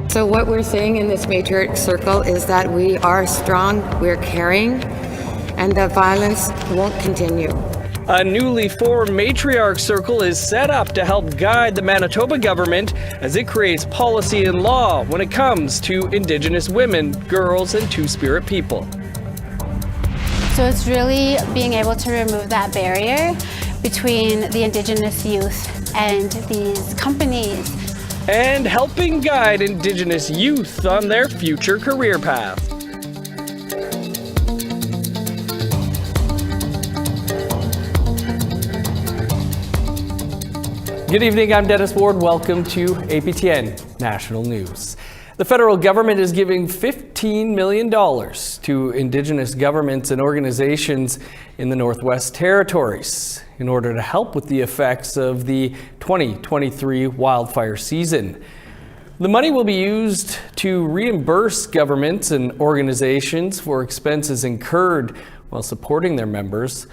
So what we're saying in this Matriarch circle is that we are strong, we're caring, and the violence won't continue. A newly formed Matriarch Circle is set up to help guide the Manitoba government as it creates policy and law when it comes to Indigenous women, girls, and Two-Spirit people. So it's really being able to remove that barrier between the Indigenous youth and these companies. And helping guide Indigenous youth on their future career path. Good evening, I'm Dennis Ward. Welcome to APTN National News. The federal government is giving $15 million to Indigenous governments and organizations in the Northwest Territories in order to help with the effects of the 2023 wildfire season. The money will be used to reimburse governments and organizations for expenses incurred while supporting their members.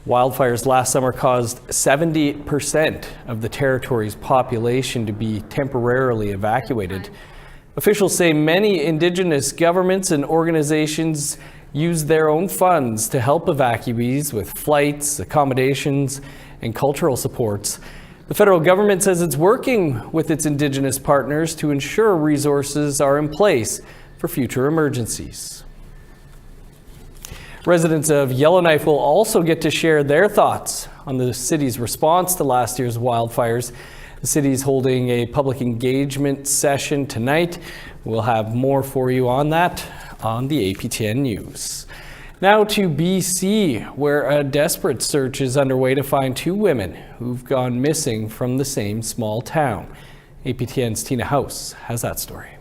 Wildfires last summer caused 70% of the territory's population to be temporarily evacuated. Officials say many Indigenous governments and organizations use their own funds to help evacuees with flights, accommodations, and cultural supports. The federal government says it's working with its Indigenous partners to ensure resources are in place for future emergencies. Residents of Yellowknife will also get to share their thoughts on the city's response to last year's wildfires. The city is holding a public engagement session tonight. We'll have more for you on that on the APTN News. Now to BC, where a desperate search is underway to find two women who've gone missing from the same small town. APTN's Tina House has that story.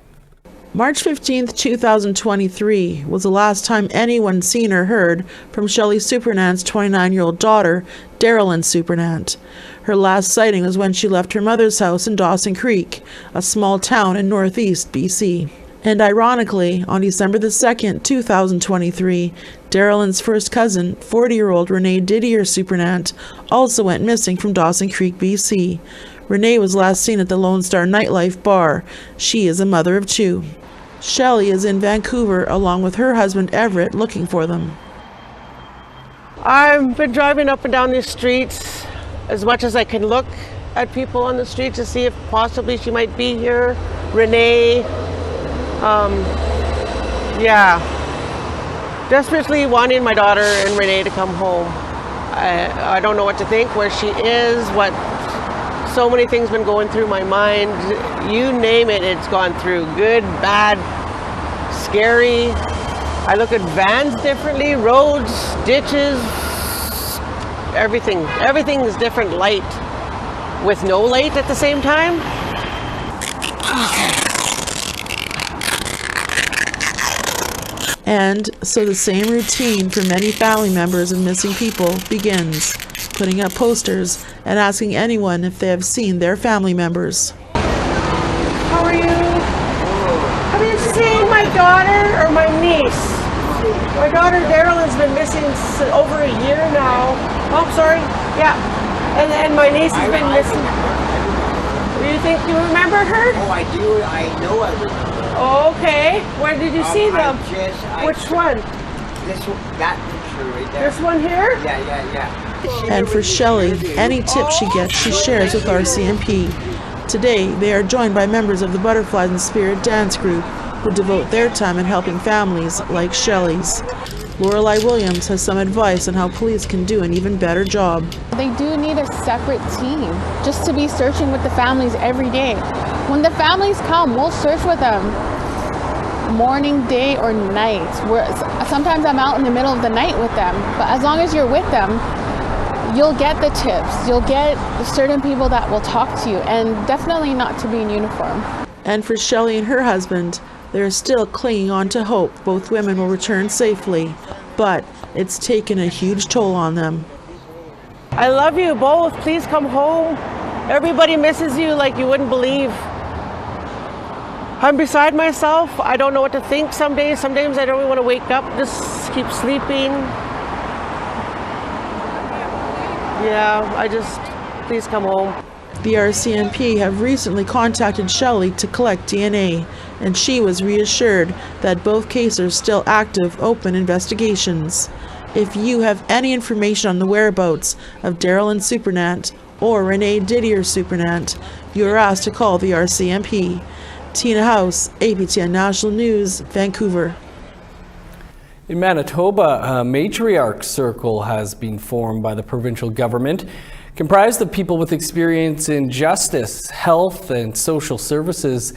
March 15th, 2023 was the last time anyone seen or heard from Shelley Supernant's 29-year-old daughter, Darylyn Supernant. Her last sighting was when she left her mother's house in Dawson Creek, a small town in northeast BC. And ironically, on December the 2nd, 2023, Darylyn's first cousin, 40-year-old Renee Didier Supernant, also went missing from Dawson Creek, BC. Renee was last seen at the Lone Star nightlife bar. She is a mother of two. Shelley is in Vancouver along with her husband Everett looking for them. I've been driving up and down these streets as much as I can look at people on the street to see if possibly she might be here. Renee, desperately wanting my daughter and Renee to come home. I don't know what to think, where she is, so many things been going through my mind. You name it, it's gone through. Good, bad, scary. I look at vans differently, roads, ditches, everything. Everything is different light with no light at the same time. And so the same routine for many family members of missing people begins, putting up posters and asking anyone if they have seen their family members. How are you? Have you seen my daughter or my niece? My daughter Darylyn's been missing over a year now. Oh, sorry. Yeah. And my niece has been missing. Do you think you remember her? Oh, I do. I know I remember. Oh, okay. Where did you see them? Which one? This one, that picture right there. This one here? Yeah. And for Shelley, any tip she gets, she shares with RCMP. Today, they are joined by members of the Butterflies and Spirit Dance Group, who devote their time in helping families like Shelley's. Lorelei Williams has some advice on how police can do an even better job. They do need a separate team just to be searching with the families every day. When the families come, we'll search with them morning, day, or night. Sometimes I'm out in the middle of the night with them, but as long as you're with them, you'll get the tips. You'll get certain people that will talk to you, and definitely not to be in uniform. And for Shelley and her husband, they're still clinging on to hope both women will return safely, but it's taken a huge toll on them. I love you both. Please come home. Everybody misses you like you wouldn't believe. I'm beside myself. I don't know what to think some days. Some days I don't even want to wake up, just keep sleeping. Yeah, please come home. The RCMP have recently contacted Shelley to collect DNA, and she was reassured that both cases are still active, open investigations. If you have any information on the whereabouts of Darylyn Supernant or Renee Didier Supernant, you are asked to call the RCMP. Tina House, APTN National News, Vancouver. In Manitoba, a Matriarch circle has been formed by the provincial government, comprised of people with experience in justice, health, and social services.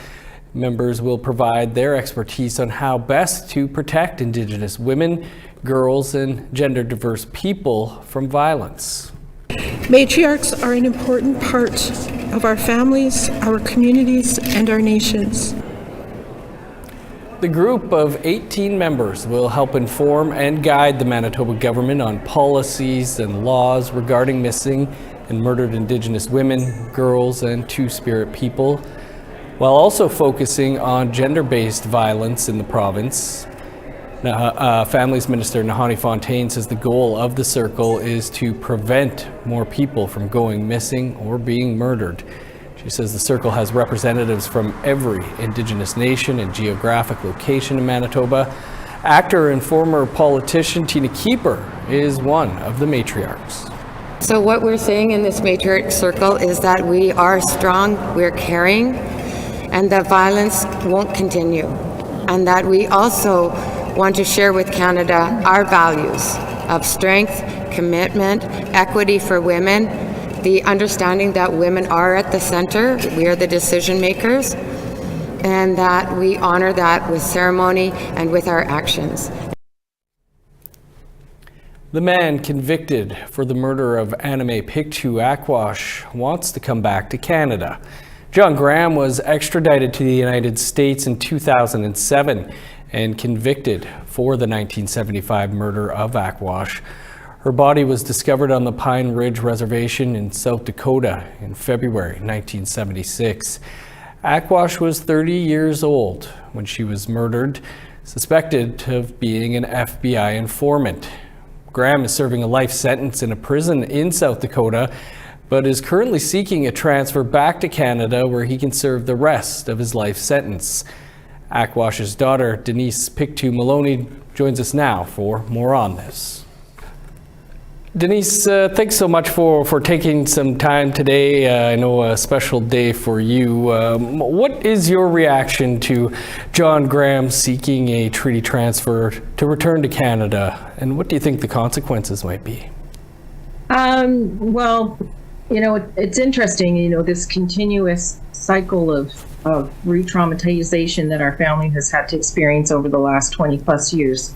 Members will provide their expertise on how best to protect Indigenous women, girls, and gender-diverse people from violence. Matriarchs are an important part of our families, our communities, and our nations. The group of 18 members will help inform and guide the Manitoba government on policies and laws regarding missing and murdered Indigenous women, girls, and Two-Spirit people, while also focusing on gender-based violence in the province. Families Minister Nahani Fontaine says the goal of the circle is to prevent more people from going missing or being murdered. She says the circle has representatives from every Indigenous nation and geographic location in Manitoba. Actor and former politician Tina Keeper is one of the matriarchs. So what we're saying in this Matriarch circle is that we are strong, we're caring, and that violence won't continue. And that we also want to share with Canada our values of strength, commitment, equity for women, the understanding that women are at the center, we are the decision makers, and that we honor that with ceremony and with our actions. The man convicted for the murder of Anime Pictou Akwash wants to come back to Canada. John Graham was extradited to the United States in 2007 and convicted for the 1975 murder of Akwash. Her body was discovered on the Pine Ridge Reservation in South Dakota in February 1976. Akwash was 30 years old when she was murdered, suspected of being an FBI informant. Graham is serving a life sentence in a prison in South Dakota, but is currently seeking a transfer back to Canada where he can serve the rest of his life sentence. Akwash's daughter, Denise Pictou Maloney, joins us now for more on this. Denise, thanks so much for taking some time today. I know a special day for you. What is your reaction to John Graham seeking a treaty transfer to return to Canada, and what do you think the consequences might be? Well, you know, it's interesting, you know, this continuous cycle of re-traumatization that our family has had to experience over the last 20 plus years.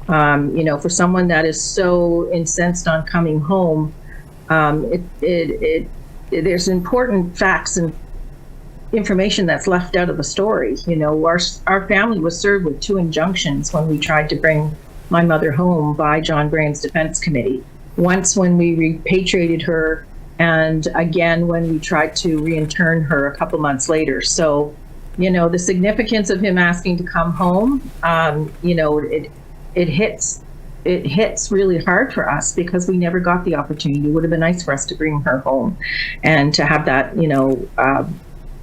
You know, for someone that is so incensed on coming home, there's important facts and information that's left out of the story. You know, our family was served with 2 injunctions when we tried to bring my mother home by John Graham's defense committee. Once when we repatriated her, and again when we tried to reintern her a couple months later. So, you know, the significance of him asking to come home, you know, it hits really hard for us because we never got the opportunity. It would have been nice for us to bring her home and to have that, you know,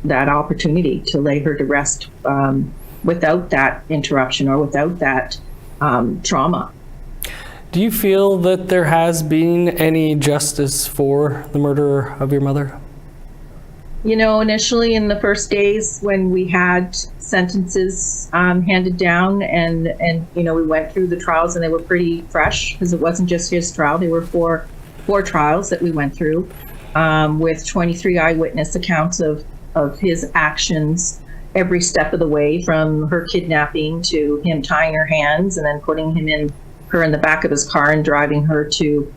that opportunity to lay her to rest without that interruption or without that trauma. Do you feel that there has been any justice for the murder of your mother? You know, initially in the first days when we had sentences handed down and you know, we went through the trials and they were pretty fresh because it wasn't just his trial. There were four trials that we went through with 23 eyewitness accounts of his actions every step of the way, from her kidnapping to him tying her hands and then putting her in the back of his car and driving her to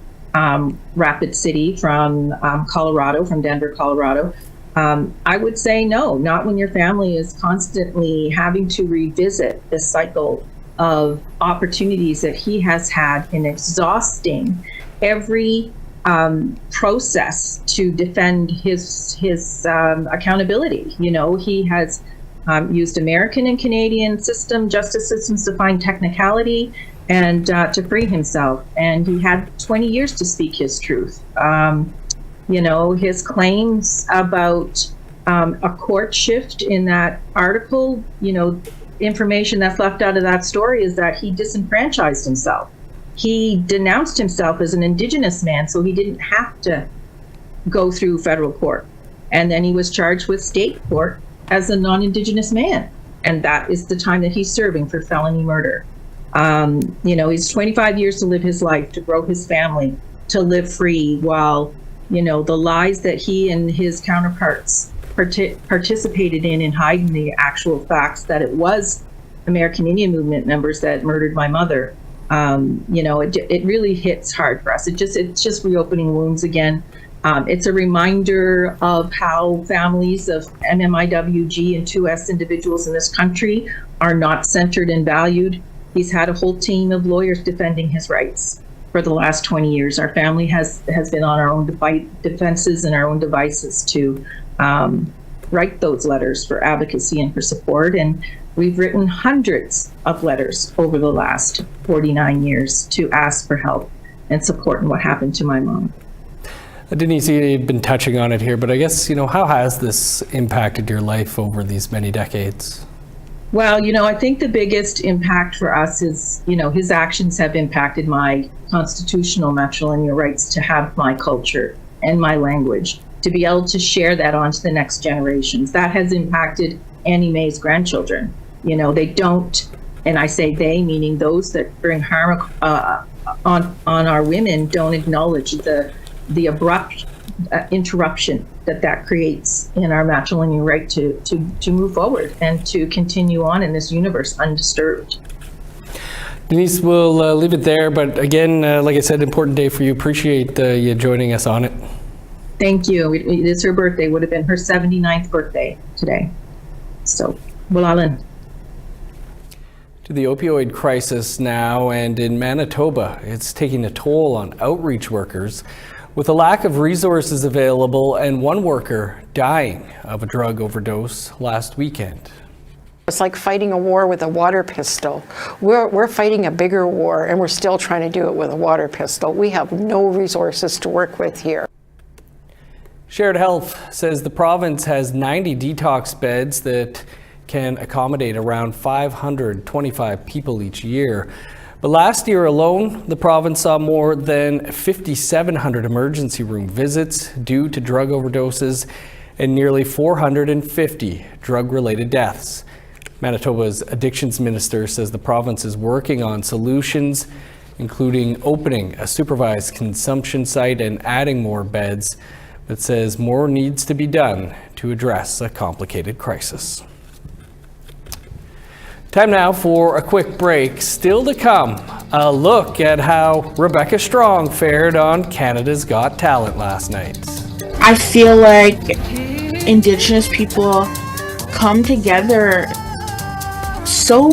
Rapid City from Colorado, from Denver, Colorado. I would say no, not when your family is constantly having to revisit this cycle of opportunities that he has had in exhausting every process to defend his accountability. You know, he has used American and Canadian justice systems to find technicality and to free himself. And he had 20 years to speak his truth. You know, his claims about a court shift in that article, you know, information that's left out of that story is that he disenfranchised himself. He denounced himself as an Indigenous man, so he didn't have to go through federal court. And then he was charged with state court as a non-Indigenous man. And that is the time that he's serving for felony murder. You know, he's 25 years to live his life, to grow his family, to live free, while, you know, the lies that he and his counterparts participated in hiding the actual facts that it was American Indian Movement members that murdered my mother. You know, it really hits hard for us. It's just reopening wounds again. It's a reminder of how families of MMIWG and 2S individuals in this country are not centered and valued. He's had a whole team of lawyers defending his rights for the last 20 years. Our family has been on our own defenses and our own devices to write those letters for advocacy and for support. And we've written hundreds of letters over the last 49 years to ask for help and support in what happened to my mom. Denise, you've been touching on it here, but I guess, you know, how has this impacted your life over these many decades? Well, you know, I think the biggest impact for us is, you know, his actions have impacted my constitutional matrilineal rights to have my culture and my language, to be able to share that on to the next generations. That has impacted Annie Mae's grandchildren. You know, they don't, and I say they, meaning those that bring harm on our women, don't acknowledge the abrupt interruption that creates in our matrilineal right to move forward and to continue on in this universe undisturbed. Denise, we'll leave it there, but again, like I said, important day for you. Appreciate you joining us on it. Thank you. It is her birthday. Would have been her 79th birthday today. So, Walalan. To the opioid crisis now, and in Manitoba, it's taking a toll on outreach workers with a lack of resources available and one worker dying of a drug overdose last weekend. It's like fighting a war with a water pistol. We're fighting a bigger war, and we're still trying to do it with a water pistol. We have no resources to work with here. Shared Health says the province has 90 detox beds that can accommodate around 525 people each year. But last year alone, the province saw more than 5,700 emergency room visits due to drug overdoses and nearly 450 drug-related deaths. Manitoba's addictions minister says the province is working on solutions, including opening a supervised consumption site and adding more beds, but says more needs to be done to address a complicated crisis. Time now for a quick break. Still to come, a look at how Rebecca Strong fared on Canada's Got Talent last night. I feel like Indigenous people come together so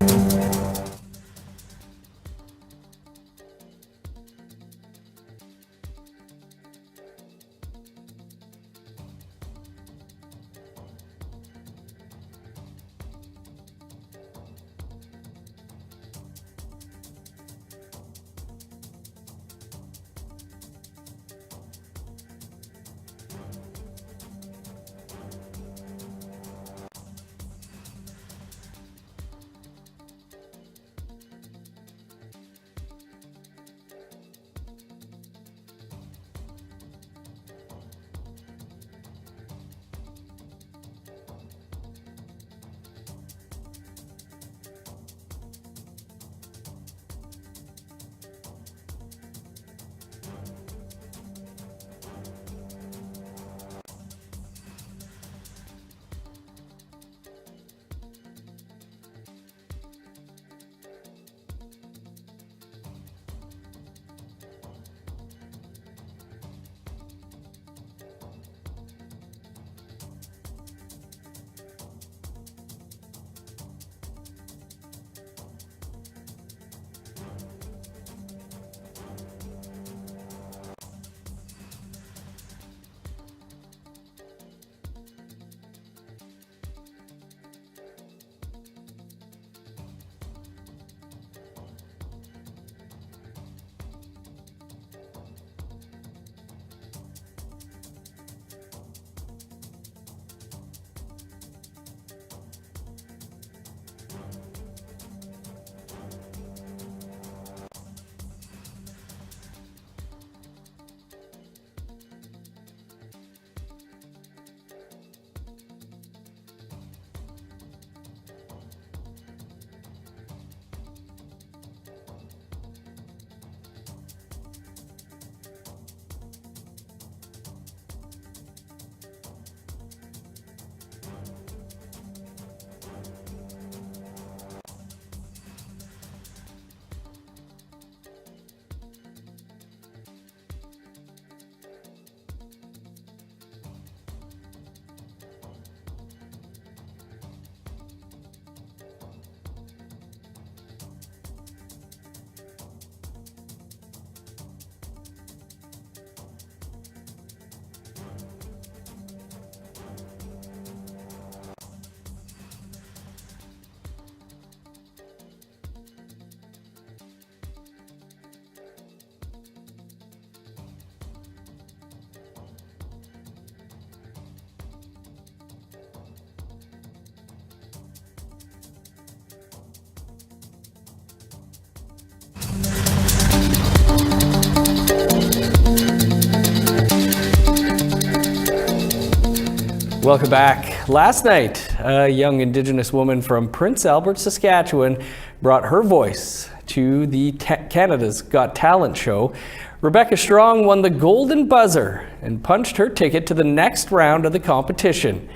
Welcome back. Last night, a young Indigenous woman from Prince Albert, Saskatchewan, brought her voice to the Canada's Got Talent show. Rebecca Strong won the Golden Buzzer and punched her ticket to the next round of the competition.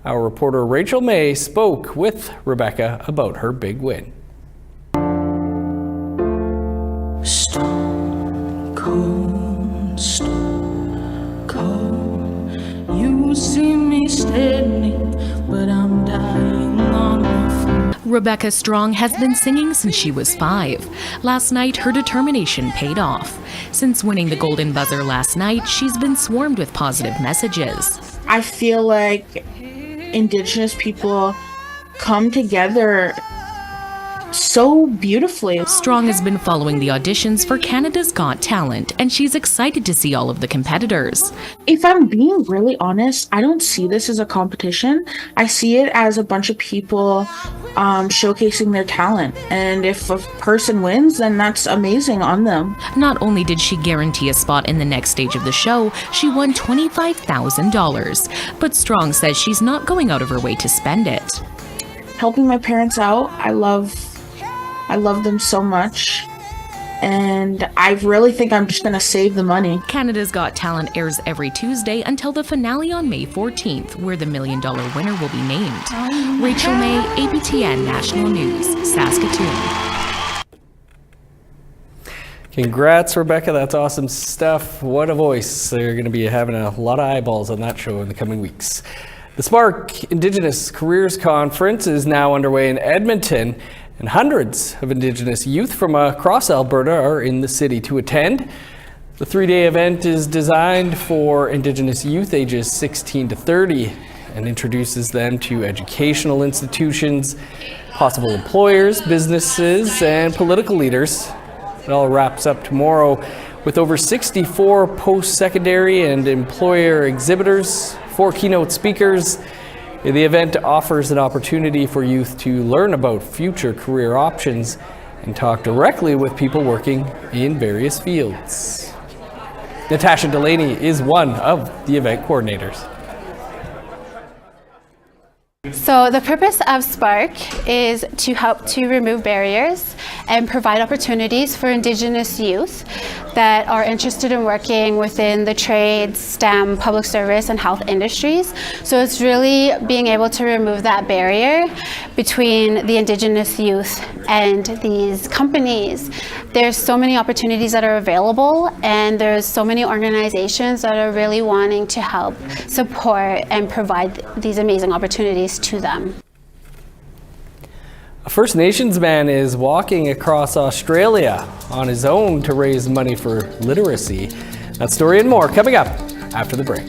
Our reporter Rachel May spoke with Rebecca about her big win. Stone cold, you see me standing, but I'm dying on the floor. Rebecca Strong has been singing since she was 5. Last night, her determination paid off. Since winning the Golden Buzzer last night, she's been swarmed with positive messages. I feel like Indigenous people come together so beautifully. Strong has been following the auditions for Canada's Got Talent, and she's excited to see all of the competitors. If I'm being really honest, I don't see this as a competition. I see it as a bunch of people showcasing their talent. And if a person wins, then that's amazing on them. Not only did she guarantee a spot in the next stage of the show, she won $25,000. But Strong says she's not going out of her way to spend it. Helping my parents out, I love them so much, and I really think I'm just going to save the money. Canada's Got Talent airs every Tuesday until the finale on May 14th, where the $1 Million winner will be named. Rachel May, APTN National News, Saskatoon. Congrats, Rebecca. That's awesome stuff. What a voice. They're going to be having a lot of eyeballs on that show in the coming weeks. The Spark Indigenous Careers Conference is now underway in Edmonton, and hundreds of Indigenous youth from across Alberta are in the city to attend. The 3-day event is designed for Indigenous youth ages 16 to 30 and introduces them to educational institutions, possible employers, businesses, and political leaders. It all wraps up tomorrow with over 64 post-secondary and employer exhibitors, 4 keynote speakers. The event offers an opportunity for youth to learn about future career options and talk directly with people working in various fields. Natasha Delaney is one of the event coordinators. So the purpose of Spark is to help to remove barriers and provide opportunities for Indigenous youth that are interested in working within the trades, STEM, public service, and health industries. So it's really being able to remove that barrier between the Indigenous youth and these companies. There's so many opportunities that are available, and there's so many organizations that are really wanting to help support and provide these amazing opportunities to them. A First Nations man is walking across Australia on his own to raise money for literacy. That story and more coming up after the break.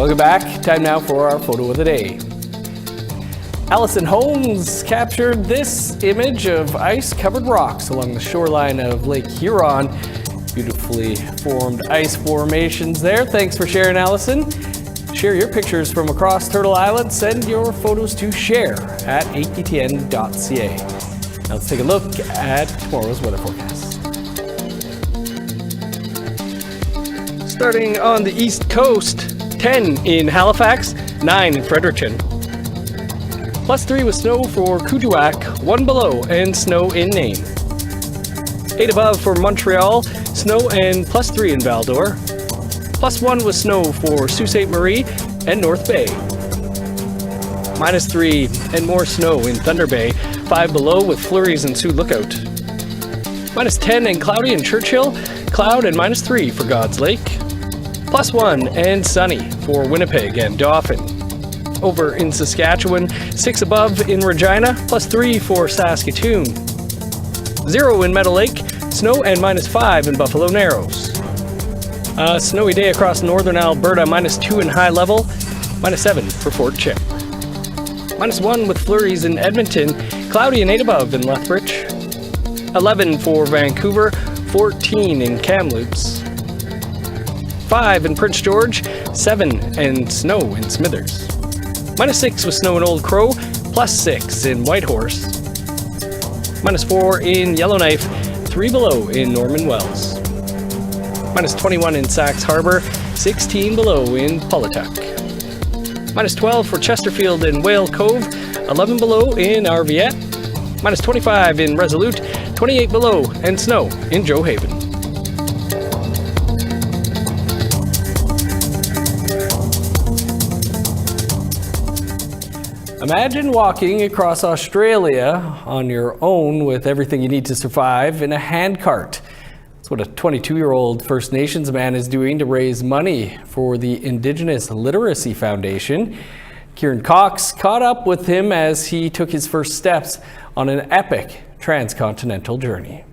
Welcome back. Time now for our photo of the day. Allison Holmes captured this image of ice-covered rocks along the shoreline of Lake Huron. Beautifully formed ice formations there. Thanks for sharing, Allison. Share your pictures from across Turtle Island. Send your photos to share@aptn.ca. Now let's take a look at tomorrow's weather forecast. Starting on the east coast, 10 in Halifax, 9 in Fredericton. +3 with snow for Kuujjuaq, 1 below and snow in Nain. 8 above for Montreal, snow and +3 in Val-d'Or. +1 with snow for Sault Ste. Marie and North Bay. -3 and more snow in Thunder Bay, 5 below with flurries in Sioux Lookout. -10 and cloudy in Churchill, cloud and -3 for God's Lake. +1 and sunny for Winnipeg and Dauphin. Over in Saskatchewan, 6 above in Regina, +3 for Saskatoon. 0 in Meadow Lake, snow and -5 in Buffalo Narrows. A snowy day across northern Alberta, -2 in High Level, -7 for Fort Chip. -1 with flurries in Edmonton, cloudy and 8 above in Lethbridge. 11 for Vancouver, 14 in Kamloops. 5 in Prince George, 7 and snow in Smithers. -6 with snow in Old Crow, +6 in Whitehorse. -4 in Yellowknife, 3 below in Norman Wells. -21 in Sax Harbor, 16 below in Pawlatuck. -12 for Chesterfield and Whale Cove, 11 below in Arviette. -25 in Resolute, 28 below and snow in Joe Haven. Imagine walking across Australia on your own with everything you need to survive in a handcart. That's what a 22-year-old First Nations man is doing to raise money for the Indigenous Literacy Foundation. Kieran Cox caught up with him as he took his first steps on an epic transcontinental journey.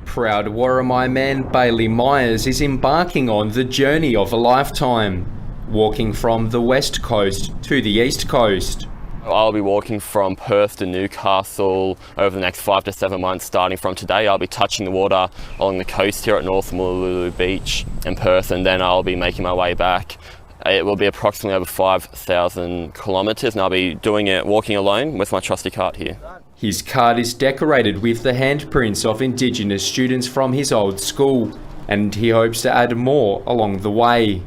Proud Warramai man Bailey Myers is embarking on the journey of a lifetime, walking from the west coast to the east coast. I'll be walking from Perth to Newcastle over the next 5 to 7 months. Starting from today, I'll be touching the water along the coast here at North Mooloolah Beach in Perth, and then I'll be making my way back. It will be approximately over 5,000 kilometres, and I'll be doing it walking alone with my trusty cart here. His cart is decorated with the handprints of Indigenous students from his old school, and he hopes to add more along the way.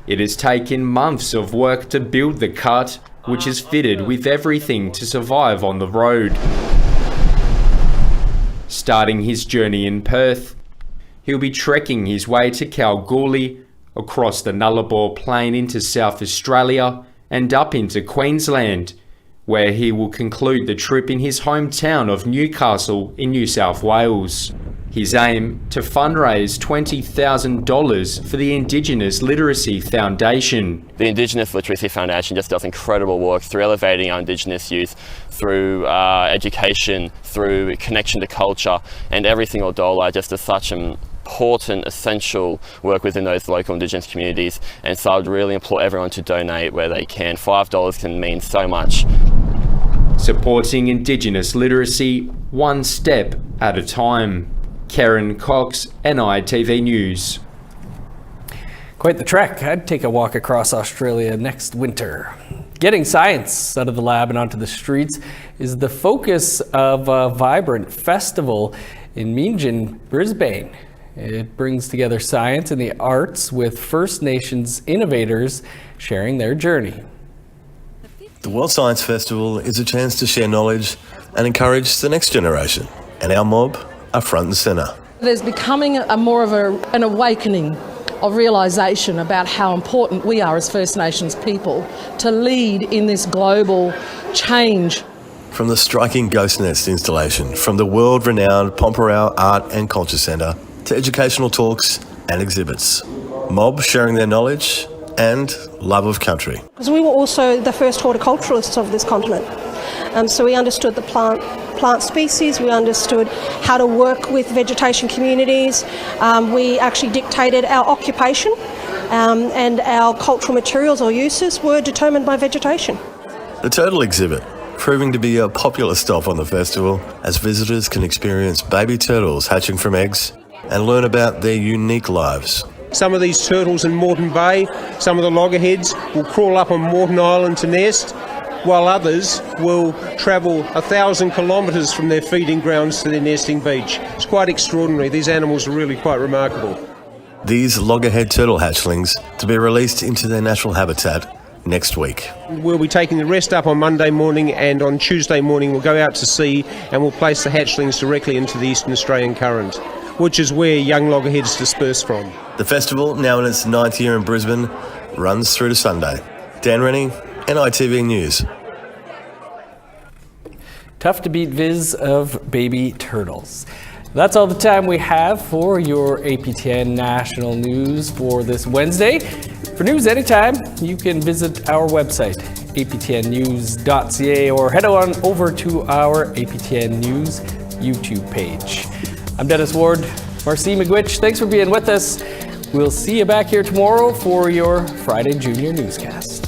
It has taken months of work to build the cart, which is fitted with everything to survive on the road. Starting his journey in Perth, he'll be trekking his way to Kalgoorlie, across the Nullarbor Plain into South Australia and up into Queensland, where he will conclude the trip in his hometown of Newcastle in New South Wales. His aim to fundraise $20,000 for the Indigenous Literacy Foundation. The Indigenous Literacy Foundation just does incredible work through elevating our Indigenous youth, through education, through connection to culture, and every single dollar just does such important, essential work within those local Indigenous communities. And so I would really implore everyone to donate where they can. $5 can mean so much. Supporting Indigenous literacy one step at a time. Karen Cox, NITV News. Quite the trek. I'd take a walk across Australia next winter. Getting science out of the lab and onto the streets is the focus of a vibrant festival in Meanjin, Brisbane. It brings together science and the arts with First Nations innovators sharing their journey. The World Science Festival is a chance to share knowledge and encourage the next generation, and our mob are front and centre. There's becoming more of an awakening of realisation about how important we are as First Nations people to lead in this global change. From the striking Ghost Nest installation, from the world-renowned Pomperau Art and Culture Centre to educational talks and exhibits. Mob sharing their knowledge and love of country. Because we were also the first horticulturalists of this continent. So we understood the plant species, we understood how to work with vegetation communities. We actually dictated our occupation and our cultural materials or uses were determined by vegetation. The turtle exhibit, proving to be a popular stop on the festival, as visitors can experience baby turtles hatching from eggs and learn about their unique lives. Some of these turtles in Moreton Bay, some of the loggerheads will crawl up on Moreton Island to nest, while others will travel 1,000 kilometres from their feeding grounds to their nesting beach. It's quite extraordinary. These animals are really quite remarkable. These loggerhead turtle hatchlings to be released into their natural habitat next week. We'll be taking the rest up on Monday morning, and on Tuesday morning we'll go out to sea and we'll place the hatchlings directly into the Eastern Australian Current, which is where young loggerheads disperse from. The festival, now in its 9th year in Brisbane, runs through to Sunday. Dan Rennie, NITV News. Tough to beat viz of baby turtles. That's all the time we have for your APTN National News for this Wednesday. For news anytime, you can visit our website, aptnnews.ca, or head on over to our APTN News YouTube page. I'm Dennis Ward. Marcy McGuitch, thanks for being with us. We'll see you back here tomorrow for your Friday Junior Newscast.